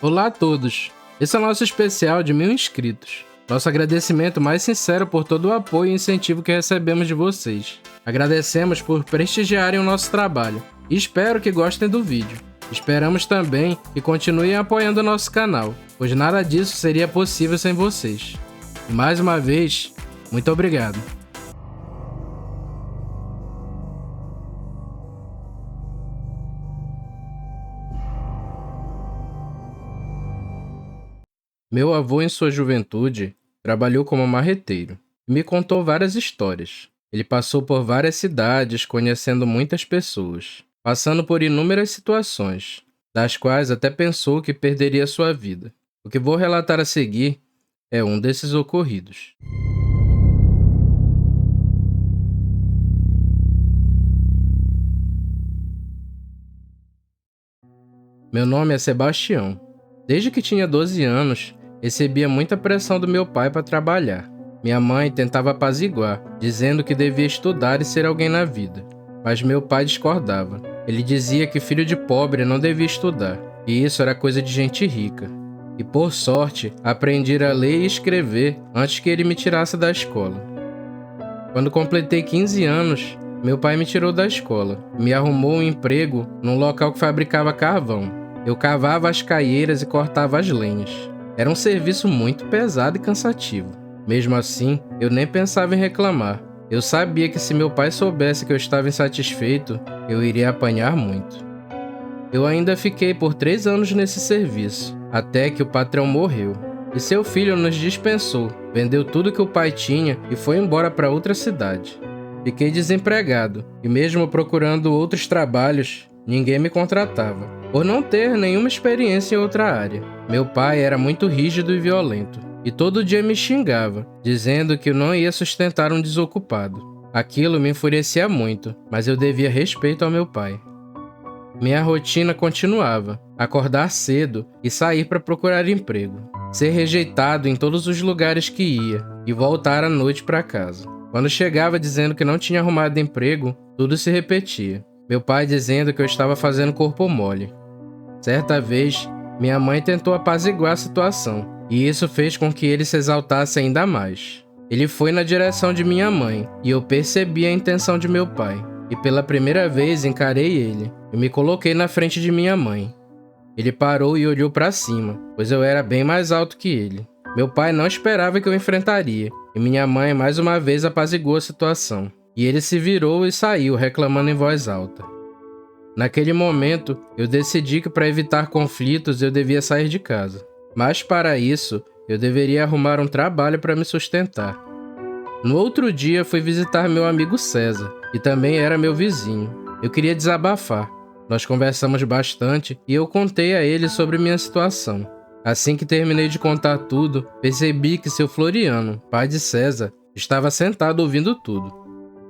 Olá a todos! Esse é o nosso especial de 1000 inscritos. Nosso agradecimento mais sincero por todo o apoio e incentivo que recebemos de vocês. Agradecemos por prestigiarem o nosso trabalho e espero que gostem do vídeo. Esperamos também que continuem apoiando o nosso canal, pois nada disso seria possível sem vocês. E mais uma vez, muito obrigado! Meu avô, em sua juventude, trabalhou como marreteiro e me contou várias histórias. Ele passou por várias cidades, conhecendo muitas pessoas, passando por inúmeras situações, das quais até pensou que perderia sua vida. O que vou relatar a seguir é um desses ocorridos. Meu nome é Sebastião. Desde que tinha 12 anos, recebia muita pressão do meu pai para trabalhar. Minha mãe tentava apaziguar, dizendo que devia estudar e ser alguém na vida. Mas meu pai discordava. Ele dizia que filho de pobre não devia estudar, e isso era coisa de gente rica. E por sorte, aprendi a ler e escrever antes que ele me tirasse da escola. Quando completei 15 anos, meu pai me tirou da escola e me arrumou um emprego num local que fabricava carvão. Eu cavava as caieiras e cortava as lenhas. Era um serviço muito pesado e cansativo. Mesmo assim, eu nem pensava em reclamar. Eu sabia que se meu pai soubesse que eu estava insatisfeito, eu iria apanhar muito. Eu ainda fiquei por 3 anos nesse serviço, até que o patrão morreu. E seu filho nos dispensou, vendeu tudo que o pai tinha e foi embora para outra cidade. Fiquei desempregado, e mesmo procurando outros trabalhos, ninguém me contratava, por não ter nenhuma experiência em outra área. Meu pai era muito rígido e violento, e todo dia me xingava, dizendo que eu não ia sustentar um desocupado. Aquilo me enfurecia muito, mas eu devia respeito ao meu pai. Minha rotina continuava: acordar cedo e sair para procurar emprego, ser rejeitado em todos os lugares que ia e voltar à noite para casa. Quando chegava dizendo que não tinha arrumado emprego, tudo se repetia. Meu pai dizendo que eu estava fazendo corpo mole. Certa vez, minha mãe tentou apaziguar a situação, e isso fez com que ele se exaltasse ainda mais. Ele foi na direção de minha mãe, e eu percebi a intenção de meu pai, e pela primeira vez encarei ele. Eu me coloquei na frente de minha mãe. Ele parou e olhou para cima, pois eu era bem mais alto que ele. Meu pai não esperava que eu enfrentaria, e minha mãe mais uma vez apaziguou a situação. E ele se virou e saiu, reclamando em voz alta. Naquele momento, eu decidi que para evitar conflitos eu devia sair de casa. Mas para isso, eu deveria arrumar um trabalho para me sustentar. No outro dia, fui visitar meu amigo César, que também era meu vizinho. Eu queria desabafar. Nós conversamos bastante e eu contei a ele sobre minha situação. Assim que terminei de contar tudo, percebi que seu Floriano, pai de César, estava sentado ouvindo tudo.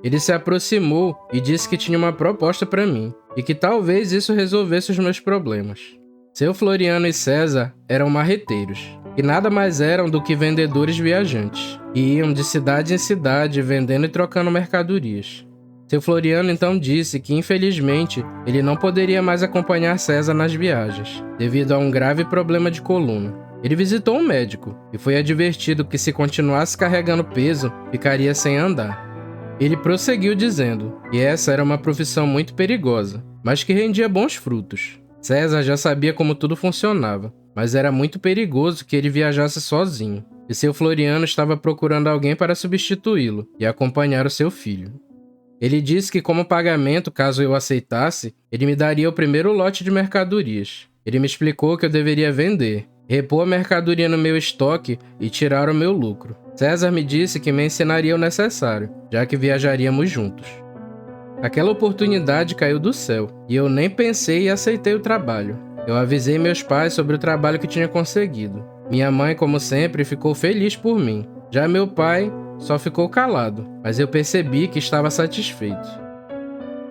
Ele se aproximou e disse que tinha uma proposta para mim, e que talvez isso resolvesse os meus problemas. Seu Floriano e César eram marreteiros, que nada mais eram do que vendedores viajantes, e iam de cidade em cidade vendendo e trocando mercadorias. Seu Floriano então disse que, infelizmente, ele não poderia mais acompanhar César nas viagens, devido a um grave problema de coluna. Ele visitou um médico, e foi advertido que se continuasse carregando peso, ficaria sem andar. Ele prosseguiu dizendo que essa era uma profissão muito perigosa, mas que rendia bons frutos. César já sabia como tudo funcionava, mas era muito perigoso que ele viajasse sozinho, e seu Floriano estava procurando alguém para substituí-lo e acompanhar o seu filho. Ele disse que, como pagamento, caso eu aceitasse, ele me daria o primeiro lote de mercadorias. Ele me explicou que eu deveria vender, repor a mercadoria no meu estoque e tirar o meu lucro. César me disse que me ensinaria o necessário, já que viajaríamos juntos. Aquela oportunidade caiu do céu, e eu nem pensei e aceitei o trabalho. Eu avisei meus pais sobre o trabalho que tinha conseguido. Minha mãe, como sempre, ficou feliz por mim. Já meu pai só ficou calado, mas eu percebi que estava satisfeito.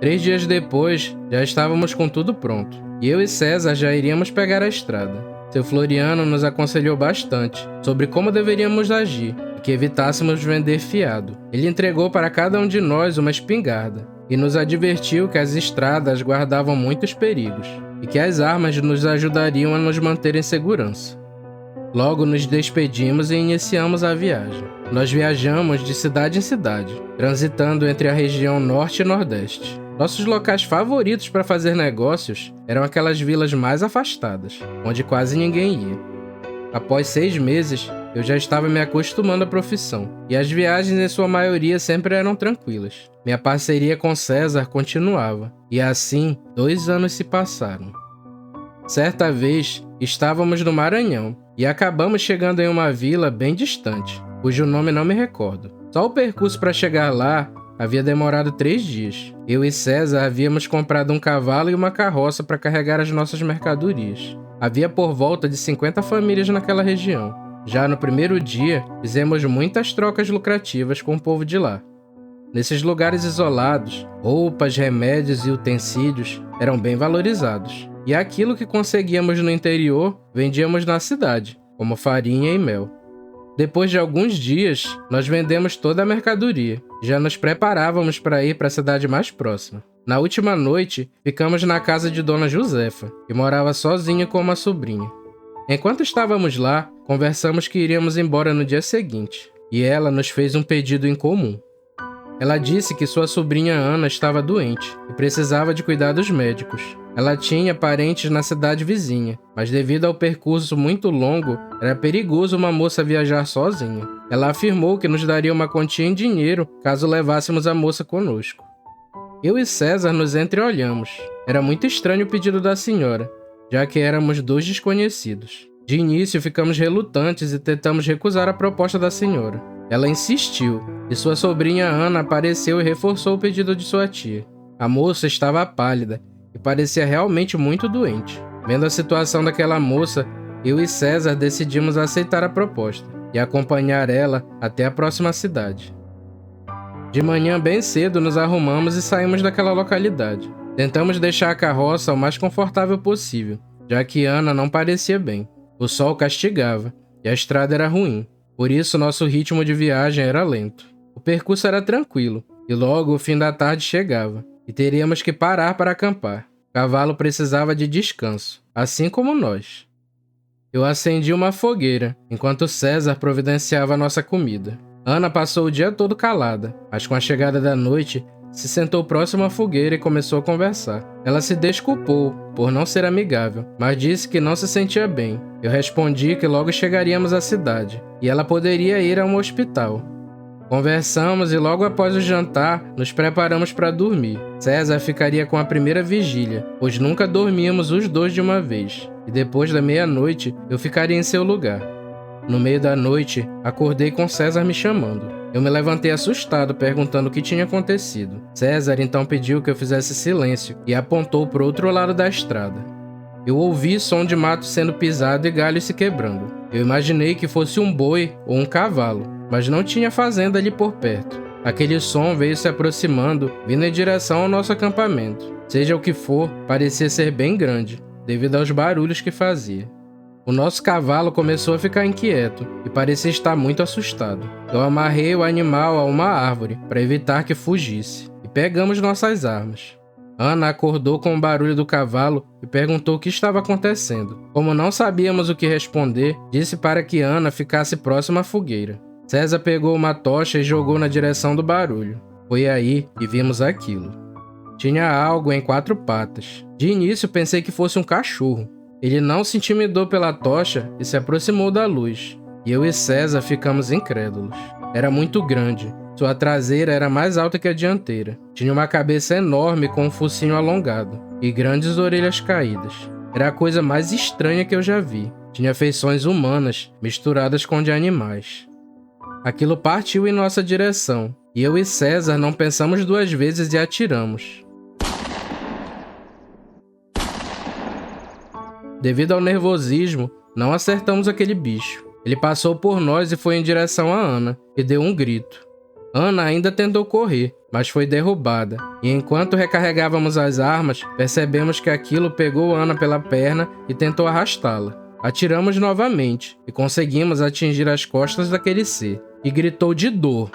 3 dias depois, já estávamos com tudo pronto, e eu e César já iríamos pegar a estrada. Seu Floriano nos aconselhou bastante sobre como deveríamos agir e que evitássemos vender fiado. Ele entregou para cada um de nós uma espingarda e nos advertiu que as estradas guardavam muitos perigos. e que as armas nos ajudariam a nos manter em segurança. Logo nos despedimos e iniciamos a viagem. Nós viajamos de cidade em cidade, transitando entre a região norte e nordeste. Nossos locais favoritos para fazer negócios eram aquelas vilas mais afastadas, onde quase ninguém ia. Após 6 meses, eu já estava me acostumando à profissão, e as viagens em sua maioria sempre eram tranquilas. Minha parceria com César continuava, e assim 2 anos se passaram. Certa vez, estávamos no Maranhão, e acabamos chegando em uma vila bem distante, cujo nome não me recordo. Só o percurso para chegar lá havia demorado 3 dias. Eu e César havíamos comprado um cavalo e uma carroça para carregar as nossas mercadorias. Havia por volta de 50 famílias naquela região. Já no primeiro dia, fizemos muitas trocas lucrativas com o povo de lá. Nesses lugares isolados, roupas, remédios e utensílios eram bem valorizados. E aquilo que conseguíamos no interior, vendíamos na cidade, como farinha e mel. Depois de alguns dias, nós vendemos toda a mercadoria. Já nos preparávamos para ir para a cidade mais próxima. Na última noite, ficamos na casa de Dona Josefa, que morava sozinha com uma sobrinha. Enquanto estávamos lá, conversamos que iríamos embora no dia seguinte, e ela nos fez um pedido incomum. Ela disse que sua sobrinha Ana estava doente e precisava de cuidados médicos. Ela tinha parentes na cidade vizinha, mas devido ao percurso muito longo, era perigoso uma moça viajar sozinha. Ela afirmou que nos daria uma quantia em dinheiro caso levássemos a moça conosco. Eu e César nos entreolhamos. Era muito estranho o pedido da senhora, já que éramos 2 desconhecidos. De início, ficamos relutantes e tentamos recusar a proposta da senhora. Ela insistiu, e sua sobrinha Ana apareceu e reforçou o pedido de sua tia. A moça estava pálida e parecia realmente muito doente. Vendo a situação daquela moça, eu e César decidimos aceitar a proposta e acompanhar ela até a próxima cidade. De manhã bem cedo nos arrumamos e saímos daquela localidade. Tentamos deixar a carroça o mais confortável possível, já que Ana não parecia bem. O sol castigava e a estrada era ruim, por isso nosso ritmo de viagem era lento. O percurso era tranquilo e logo o fim da tarde chegava e teríamos que parar para acampar. O cavalo precisava de descanso, assim como nós. Eu acendi uma fogueira, enquanto César providenciava a nossa comida. Ana passou o dia todo calada, mas com a chegada da noite, se sentou próximo à fogueira e começou a conversar. Ela se desculpou por não ser amigável, mas disse que não se sentia bem. Eu respondi que logo chegaríamos à cidade, e ela poderia ir a um hospital. Conversamos e logo após o jantar, nos preparamos para dormir. César ficaria com a primeira vigília, pois nunca dormíamos os 2 de uma vez, e depois da meia-noite, eu ficaria em seu lugar. No meio da noite, acordei com César me chamando. Eu me levantei assustado, perguntando o que tinha acontecido. César então pediu que eu fizesse silêncio e apontou para o outro lado da estrada. Eu ouvi som de mato sendo pisado e galhos se quebrando. Eu imaginei que fosse um boi ou um cavalo, mas não tinha fazenda ali por perto. Aquele som veio se aproximando, vindo em direção ao nosso acampamento. Seja o que for, parecia ser bem grande, devido aos barulhos que fazia. O nosso cavalo começou a ficar inquieto e parecia estar muito assustado. Eu amarrei o animal a uma árvore para evitar que fugisse e pegamos nossas armas. Ana acordou com o barulho do cavalo e perguntou o que estava acontecendo. Como não sabíamos o que responder, disse para que Ana ficasse próxima à fogueira. César pegou uma tocha e jogou na direção do barulho. Foi aí que vimos aquilo. Tinha algo em 4 patas. De início pensei que fosse um cachorro. Ele não se intimidou pela tocha e se aproximou da luz. E eu e César ficamos incrédulos. Era muito grande. Sua traseira era mais alta que a dianteira. Tinha uma cabeça enorme com um focinho alongado e grandes orelhas caídas. Era a coisa mais estranha que eu já vi. Tinha feições humanas misturadas com de animais. Aquilo partiu em nossa direção, e eu e César não pensamos 2 vezes e atiramos. Devido ao nervosismo, não acertamos aquele bicho. Ele passou por nós e foi em direção a Ana, e deu um grito. Ana ainda tentou correr, mas foi derrubada, e enquanto recarregávamos as armas, percebemos que aquilo pegou Ana pela perna e tentou arrastá-la. Atiramos novamente, e conseguimos atingir as costas daquele ser, e gritou de dor.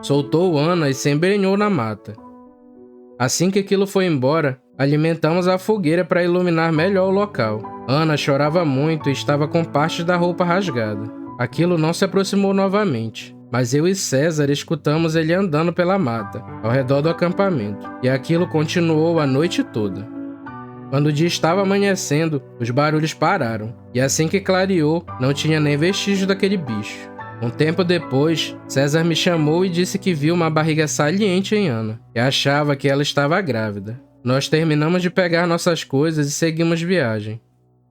soltou Ana e se embrenhou na mata. Assim que aquilo foi embora, alimentamos a fogueira para iluminar melhor o local. Ana chorava muito e estava com parte da roupa rasgada. Aquilo não se aproximou novamente, mas eu e César escutamos ele andando pela mata, ao redor do acampamento, e aquilo continuou a noite toda. Quando o dia estava amanhecendo, os barulhos pararam, e assim que clareou, não tinha nem vestígio daquele bicho. Um tempo depois, César me chamou e disse que viu uma barriga saliente em Ana, e achava que ela estava grávida. Nós terminamos de pegar nossas coisas e seguimos viagem.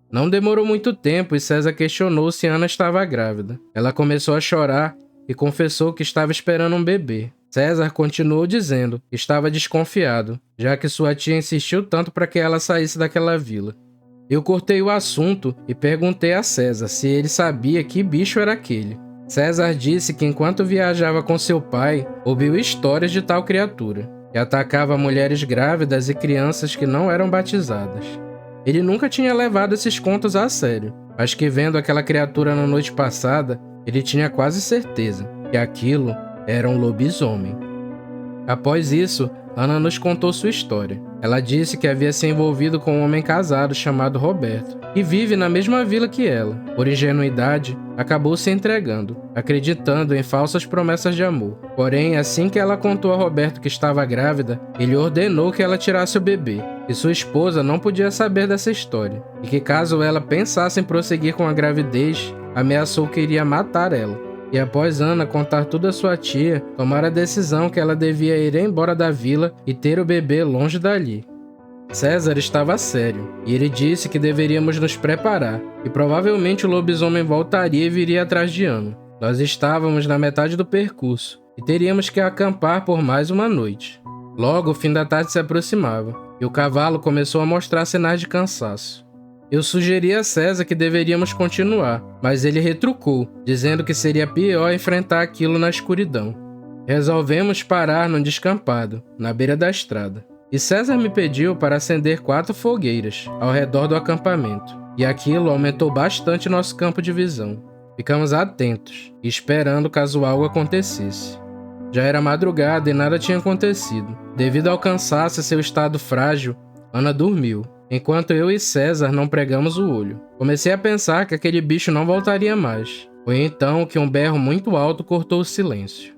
Não demorou muito tempo e César questionou se Ana estava grávida. Ela começou a chorar e confessou que estava esperando um bebê. César continuou dizendo que estava desconfiado, já que sua tia insistiu tanto para que ela saísse daquela vila. Eu cortei o assunto e perguntei a César se ele sabia que bicho era aquele. César disse que enquanto viajava com seu pai, ouviu histórias de tal criatura, que atacava mulheres grávidas e crianças que não eram batizadas. Ele nunca tinha levado esses contos a sério, mas que vendo aquela criatura na noite passada, ele tinha quase certeza que aquilo era um lobisomem. Após isso, Ana nos contou sua história. Ela disse que havia se envolvido com um homem casado chamado Roberto, que vive na mesma vila que ela. Por ingenuidade, acabou se entregando, acreditando em falsas promessas de amor. Porém, assim que ela contou a Roberto que estava grávida, ele ordenou que ela tirasse o bebê, e sua esposa não podia saber dessa história, e que caso ela pensasse em prosseguir com a gravidez, ameaçou que iria matar ela. E após Ana contar tudo à sua tia, tomaram a decisão que ela devia ir embora da vila e ter o bebê longe dali. César estava sério, e ele disse que deveríamos nos preparar, e provavelmente o lobisomem voltaria e viria atrás de Ana. Nós estávamos na metade do percurso, e teríamos que acampar por mais uma noite. Logo, o fim da tarde se aproximava, e o cavalo começou a mostrar sinais de cansaço. Eu sugeri a César que deveríamos continuar, mas ele retrucou, dizendo que seria pior enfrentar aquilo na escuridão. Resolvemos parar num descampado, na beira da estrada, e César me pediu para acender 4 fogueiras ao redor do acampamento, e aquilo aumentou bastante nosso campo de visão. Ficamos atentos, esperando caso algo acontecesse. Já era madrugada e nada tinha acontecido. Devido ao cansaço e seu estado frágil, Ana dormiu, enquanto eu e César não pregamos o olho. Comecei a pensar que aquele bicho não voltaria mais. Foi então que um berro muito alto cortou o silêncio.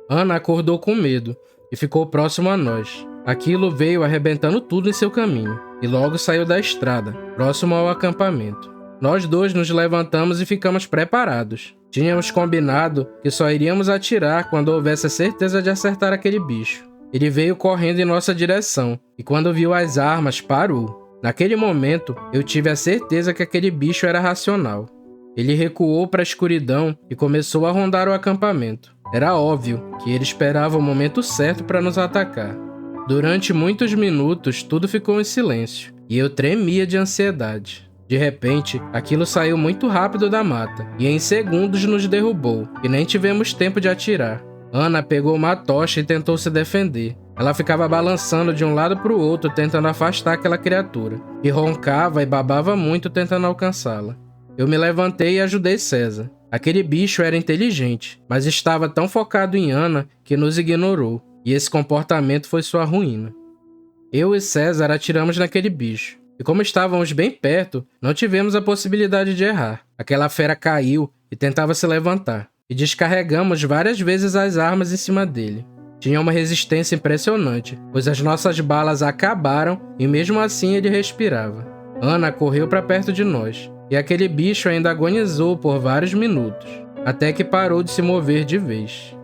Ana acordou com medo e ficou próximo a nós. Aquilo veio arrebentando tudo em seu caminho e logo saiu da estrada, próximo ao acampamento. Nós dois nos levantamos e ficamos preparados. Tínhamos combinado que só iríamos atirar quando houvesse a certeza de acertar aquele bicho. Ele veio correndo em nossa direção e quando viu as armas, parou. Naquele momento, eu tive a certeza que aquele bicho era racional. Ele recuou para a escuridão e começou a rondar o acampamento. Era óbvio que ele esperava o momento certo para nos atacar. Durante muitos minutos, tudo ficou em silêncio e eu tremia de ansiedade. De repente, aquilo saiu muito rápido da mata e em segundos nos derrubou, e nem tivemos tempo de atirar. Ana pegou uma tocha e tentou se defender. Ela ficava balançando de um lado para o outro tentando afastar aquela criatura, e roncava e babava muito tentando alcançá-la. Eu me levantei e ajudei César. Aquele bicho era inteligente, mas estava tão focado em Ana que nos ignorou, e esse comportamento foi sua ruína. Eu e César atiramos naquele bicho. E como estávamos bem perto, não tivemos a possibilidade de errar. Aquela fera caiu e tentava se levantar, e descarregamos várias vezes as armas em cima dele. Tinha uma resistência impressionante, pois as nossas balas acabaram e mesmo assim ele respirava. Ana correu para perto de nós, e aquele bicho ainda agonizou por vários minutos, até que parou de se mover de vez.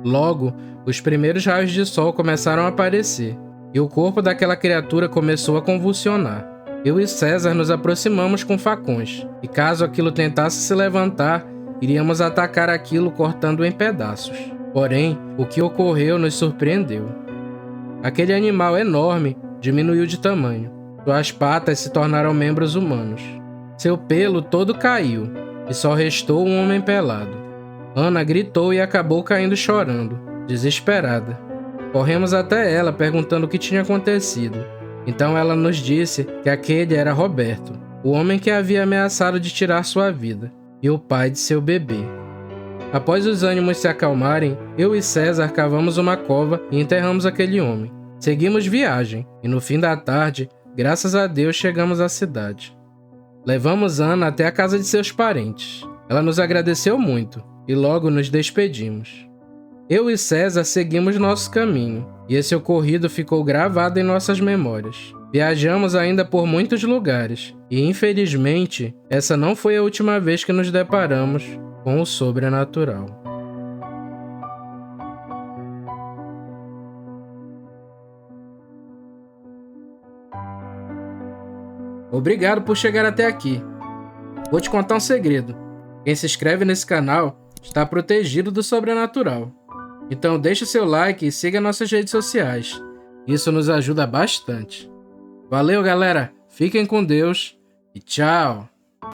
Logo, os primeiros raios de sol começaram a aparecer, e o corpo daquela criatura começou a convulsionar. Eu e César nos aproximamos com facões, e caso aquilo tentasse se levantar, iríamos atacar aquilo cortando-o em pedaços. Porém, o que ocorreu nos surpreendeu. Aquele animal enorme diminuiu de tamanho. Suas patas se tornaram membros humanos. Seu pelo todo caiu, e só restou um homem pelado. Ana gritou e acabou caindo chorando, desesperada. Corremos até ela perguntando o que tinha acontecido, Então ela nos disse que aquele era Roberto, o homem que havia ameaçado de tirar sua vida, e o pai de seu bebê. Após os ânimos se acalmarem, eu e César cavamos uma cova e enterramos aquele homem. Seguimos viagem, e no fim da tarde, graças a Deus, chegamos à cidade. Levamos Ana até a casa de seus parentes. Ela nos agradeceu muito, e logo nos despedimos. Eu e César seguimos nosso caminho, e esse ocorrido ficou gravado em nossas memórias. Viajamos ainda por muitos lugares, e infelizmente, essa não foi a última vez que nos deparamos com o sobrenatural. Obrigado por chegar até aqui. Vou te contar um segredo. Quem se inscreve nesse canal está protegido do sobrenatural. Então deixe seu like e siga nossas redes sociais. Isso nos ajuda bastante. Valeu, galera. Fiquem com Deus e tchau!